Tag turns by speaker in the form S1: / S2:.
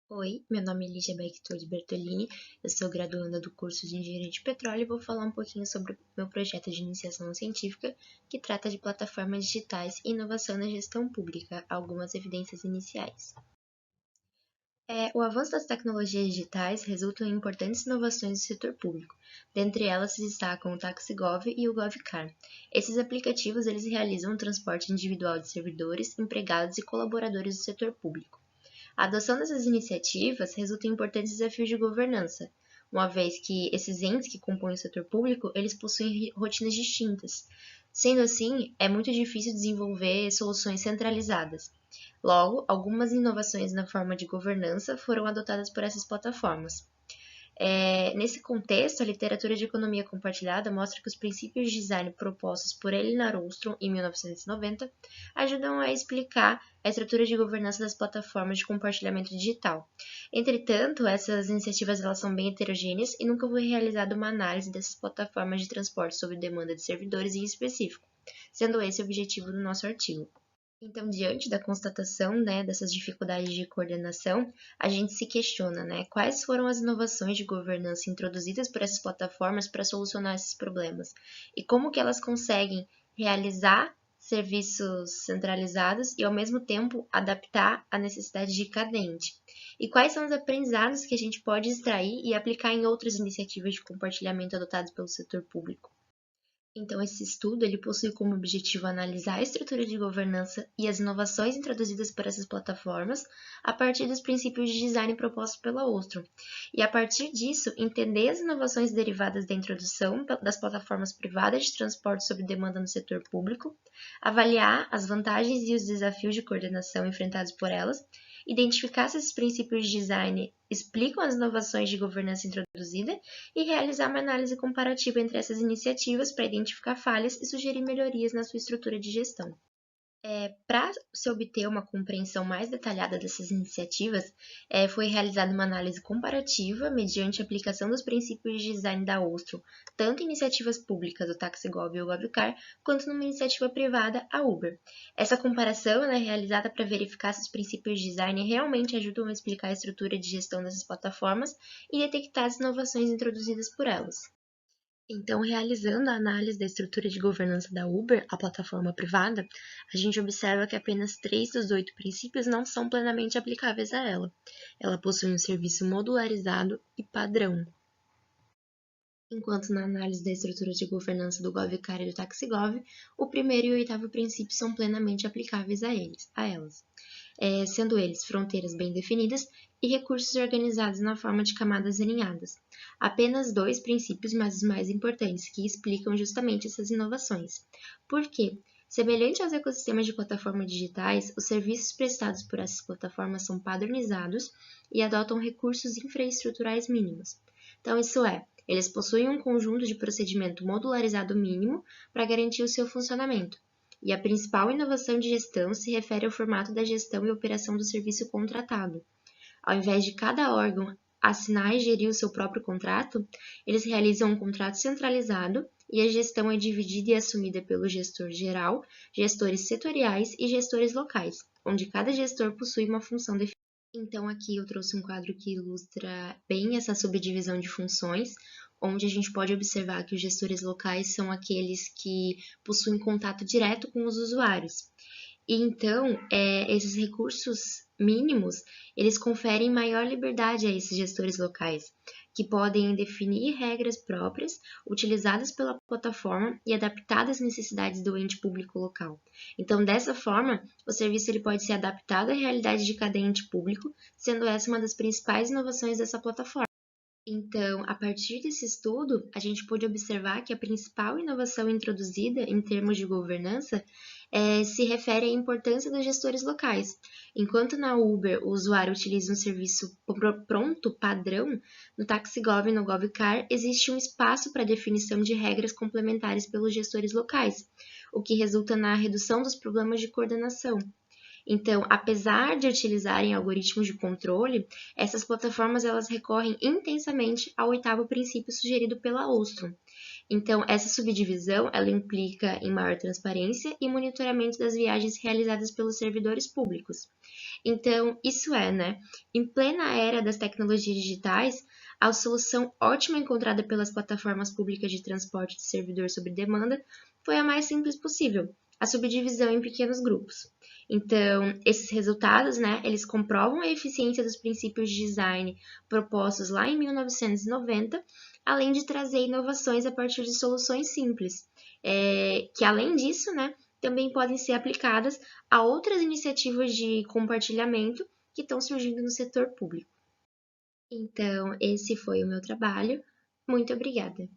S1: Oi, meu nome é Lígia Becktold Bertolini, eu sou graduanda do curso de Engenharia de Petróleo e vou falar um pouquinho sobre o meu projeto de iniciação científica, que trata de plataformas digitais e inovação na gestão pública, algumas evidências iniciais. O avanço das tecnologias digitais resulta em importantes inovações no setor público. Dentre elas se destacam o TaxiGov e o GovCar. Esses aplicativos eles realizam o transporte individual de servidores, empregados e colaboradores do setor público. A adoção dessas iniciativas resulta em importantes desafios de governança, uma vez que esses entes que compõem o setor público, eles possuem rotinas distintas. Sendo assim, é muito difícil desenvolver soluções centralizadas. Logo, algumas inovações na forma de governança foram adotadas por essas plataformas. Nesse contexto, a literatura de economia compartilhada mostra que os princípios de design propostos por Elinor Ostrom em 1990 ajudam a explicar a estrutura de governança das plataformas de compartilhamento digital. Entretanto, essas iniciativas elas são bem heterogêneas e nunca foi realizada uma análise dessas plataformas de transporte sob demanda de servidores em específico, sendo esse o objetivo do nosso artigo. Então, diante da constatação, dessas dificuldades de coordenação, a gente se questiona, quais foram as inovações de governança introduzidas por essas plataformas para solucionar esses problemas e como que elas conseguem realizar serviços centralizados e, ao mesmo tempo, adaptar à necessidade de cada ente. E quais são os aprendizados que a gente pode extrair e aplicar em outras iniciativas de compartilhamento adotadas pelo setor público. Então, esse estudo ele possui como objetivo analisar a estrutura de governança e as inovações introduzidas por essas plataformas a partir dos princípios de design propostos pela Ostrom. E, a partir disso, entender as inovações derivadas da introdução das plataformas privadas de transporte sob demanda no setor público, avaliar as vantagens e os desafios de coordenação enfrentados por elas, identificar se esses princípios de design explicam as inovações de governança introduzida e realizar uma análise comparativa entre essas iniciativas para identificar falhas e sugerir melhorias na sua estrutura de gestão. Para se obter uma compreensão mais detalhada dessas iniciativas, foi realizada uma análise comparativa mediante a aplicação dos princípios de design da Ostrom, tanto em iniciativas públicas, o TaxiGov e o GovCar, quanto numa iniciativa privada, a Uber. Essa comparação é realizada para verificar se os princípios de design realmente ajudam a explicar a estrutura de gestão dessas plataformas e detectar as inovações introduzidas por elas. Então, realizando a análise da estrutura de governança da Uber, a plataforma privada, a gente observa que apenas 3 dos 8 princípios não são plenamente aplicáveis a ela. Ela possui um serviço modularizado e padrão. Enquanto na análise da estrutura de governança do GovCar e do TaxiGov, o primeiro e o oitavo princípio são plenamente aplicáveis a elas, sendo eles fronteiras bem definidas e recursos organizados na forma de camadas alinhadas. Apenas 2 princípios, mas os mais importantes, que explicam justamente essas inovações. Por quê? Semelhante aos ecossistemas de plataformas digitais, os serviços prestados por essas plataformas são padronizados e adotam recursos infraestruturais mínimos. Então, isso eles possuem um conjunto de procedimento modularizado mínimo para garantir o seu funcionamento. E a principal inovação de gestão se refere ao formato da gestão e operação do serviço contratado. Ao invés de cada órgão assinar e gerir o seu próprio contrato, eles realizam um contrato centralizado e a gestão é dividida e assumida pelo gestor geral, gestores setoriais e gestores locais, onde cada gestor possui uma função definida. Então, aqui eu trouxe um quadro que ilustra bem essa subdivisão de funções, onde a gente pode observar que os gestores locais são aqueles que possuem contato direto com os usuários. E então, esses recursos mínimos, eles conferem maior liberdade a esses gestores locais, que podem definir regras próprias, utilizadas pela plataforma e adaptadas às necessidades do ente público local. Então, dessa forma, o serviço ele pode ser adaptado à realidade de cada ente público, sendo essa uma das principais inovações dessa plataforma. Então, a partir desse estudo, a gente pôde observar que a principal inovação introduzida em termos de governança se refere à importância dos gestores locais. Enquanto na Uber o usuário utiliza um serviço pronto, padrão, no TaxiGov e no GovCar existe um espaço para definição de regras complementares pelos gestores locais, o que resulta na redução dos problemas de coordenação. Então, apesar de utilizarem algoritmos de controle, essas plataformas elas recorrem intensamente ao oitavo princípio sugerido pela Ostrom. Então, essa subdivisão ela implica em maior transparência e monitoramento das viagens realizadas pelos servidores públicos. Então, isso é, né? Em plena era das tecnologias digitais, a solução ótima encontrada pelas plataformas públicas de transporte de servidor sob demanda foi a mais simples possível, a subdivisão em pequenos grupos. Então, esses resultados, né, eles comprovam a eficiência dos princípios de design propostos lá em 1990, além de trazer inovações a partir de soluções simples, que além disso, né, também podem ser aplicadas a outras iniciativas de compartilhamento que estão surgindo no setor público. Então, esse foi o meu trabalho. Muito obrigada!